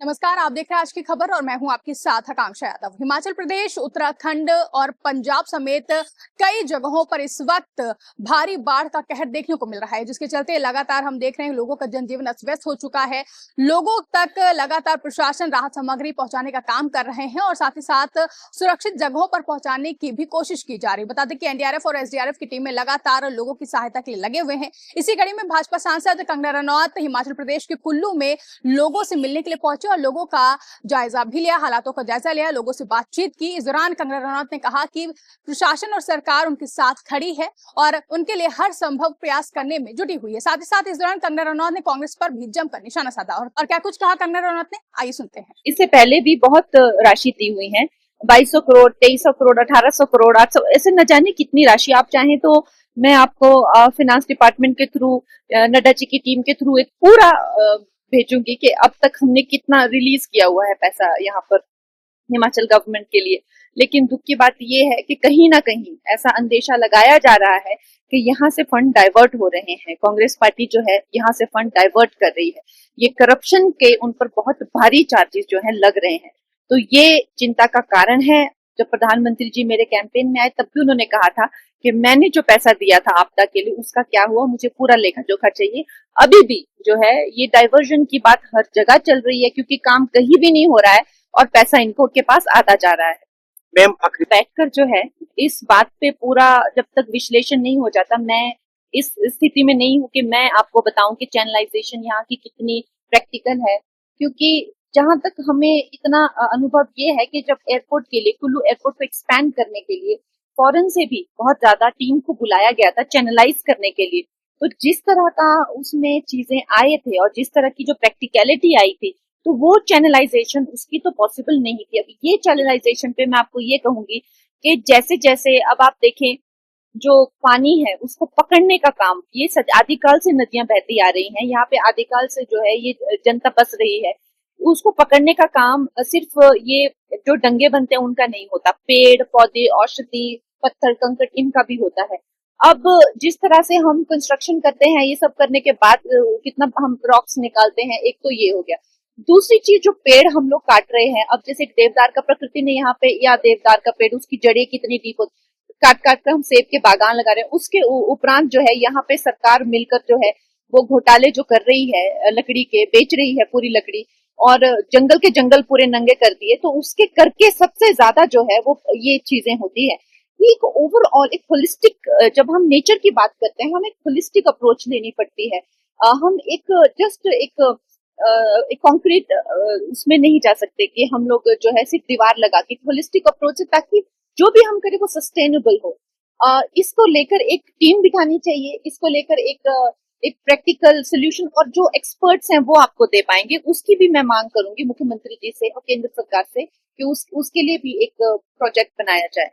नमस्कार, आप देख रहे हैं आज की खबर और मैं हूं आपके साथ आकांक्षा यादव। हिमाचल प्रदेश, उत्तराखंड और पंजाब समेत कई जगहों पर इस वक्त भारी बाढ़ का कहर देखने को मिल रहा है, जिसके चलते लगातार हम देख रहे हैं लोगों का जनजीवन अस्त-व्यस्त हो चुका है। लोगों तक लगातार प्रशासन राहत सामग्री पहुंचाने का काम कर रहे हैं और साथ ही साथ सुरक्षित जगहों पर पहुंचाने की भी कोशिश की जा रही है। बता दें कि एनडीआरएफ और एसडीआरएफ की टीमें लगातार लोगों की सहायता के लिए लगे हुए हैं। इसी कड़ी में भाजपा सांसद कंगना रनौत हिमाचल प्रदेश के कुल्लू में लोगों से मिलने के लिए पहुंचे और लोगों का जायजा भी लिया, हालातों का जायजा लिया, लोगों से बातचीत की। इस दौरान कंगना रनौत ने कहा कि प्रशासन और सरकार उनके साथ खड़ी है और उनके लिए हर संभव प्रयास करने में जुटी हुई है। साथ ही साथ इस दौरान कंगना रनौत ने कांग्रेस पर भी जमकर निशाना साधा और क्या कुछ कहा कंगना रनौत ने, आइए सुनते हैं। इससे पहले भी बहुत राशि दी हुई है, 2200 करोड़, 2300 करोड़, 1800 करोड़, 800, ऐसे न जाने कितनी राशि। आप चाहें तो मैं आपको फिनांस डिपार्टमेंट के थ्रू, नड्डा जी की टीम के थ्रू एक पूरा भेजूंगी कि अब तक हमने कितना रिलीज किया हुआ है पैसा यहाँ पर हिमाचल गवर्नमेंट के लिए। लेकिन दुख की बात ये है कि कहीं ना कहीं ऐसा अंदेशा लगाया जा रहा है कि यहाँ से फंड डाइवर्ट हो रहे हैं। कांग्रेस पार्टी जो है यहाँ से फंड डाइवर्ट कर रही है। ये करप्शन के उन पर बहुत भारी चार्जेस जो है लग रहे हैं, तो ये चिंता का कारण है। जब प्रधानमंत्री जी मेरे कैंपेन में आए तब भी उन्होंने कहा था कि मैंने जो पैसा दिया था आपदा के लिए उसका क्या हुआ, मुझे पूरा लेखा जोखा चाहिए। अभी भी जो है ये डाइवर्जन की बात हर जगह चल रही है, क्योंकि काम कहीं भी नहीं हो रहा है और पैसा इनको के पास आता जा रहा है। मैम बैठकर जो है इस बात पे पूरा जब तक विश्लेषण नहीं हो जाता, मैं इस स्थिति में नहीं हूँ कि मैं आपको बताऊं कि चैनलाइजेशन यहाँ की कितनी प्रैक्टिकल है। क्योंकि जहां तक हमें इतना अनुभव ये है कि जब एयरपोर्ट के लिए, कुल्लू एयरपोर्ट को एक्सपैंड करने के लिए फॉरेन से भी बहुत ज्यादा टीम को बुलाया गया था चैनलाइज करने के लिए, तो जिस तरह का उसमें चीजें आए थे और जिस तरह की जो प्रैक्टिकलिटी आई थी, तो वो चैनलाइजेशन उसकी तो पॉसिबल नहीं थी। अब ये चैनलाइजेशन पे मैं आपको ये कहूंगी कि जैसे जैसे अब आप देखें, जो पानी है उसको पकड़ने का काम, ये आदिकाल से नदियां बहती आ रही हैं, यहाँ पे आदिकाल से जो है ये जनता बस रही है, उसको पकड़ने का काम सिर्फ ये जो डंगे बनते हैं उनका नहीं होता, पेड़ पौधे, औषधि, पत्थर कंकड़, इनका भी होता है। अब जिस तरह से हम कंस्ट्रक्शन करते हैं, ये सब करने के बाद कितना हम रॉक्स निकालते हैं, एक तो ये हो गया। दूसरी चीज, जो पेड़ हम लोग काट रहे हैं, अब जैसे देवदार का प्रकृति ने यहाँ पे, या देवदार का पेड़, उसकी जड़ें कितनी डीप होती, काट काट कर हम सेब के बागान लगा रहे हैं। उसके उपरांत जो है यहाँ पे सरकार मिलकर जो है वो घोटाले जो कर रही है, लकड़ी के बेच रही है पूरी लकड़ी, और जंगल के जंगल पूरे नंगे कर दिए। तो उसके करके सबसे ज्यादा जो है वो ये चीजें होती है। एक ओवरऑल एक होलिस्टिक, जब हम नेचर की बात करते हैं, हमें एक होलिस्टिक अप्रोच लेनी पड़ती है। हम एक जस्ट एक कंक्रीट उसमें नहीं जा सकते कि हम लोग जो है सिर्फ दीवार लगा के, होलिस्टिक अप्रोच है ताकि जो भी हम करें वो सस्टेनेबल हो। इसको लेकर एक टीम बिठानी चाहिए, इसको लेकर एक प्रैक्टिकल सोल्यूशन, और जो एक्सपर्ट्स हैं वो आपको दे पाएंगे। उसकी भी मैं मांग करूंगी मुख्यमंत्री जी से और केंद्र सरकार से कि उसके लिए भी एक प्रोजेक्ट बनाया जाए।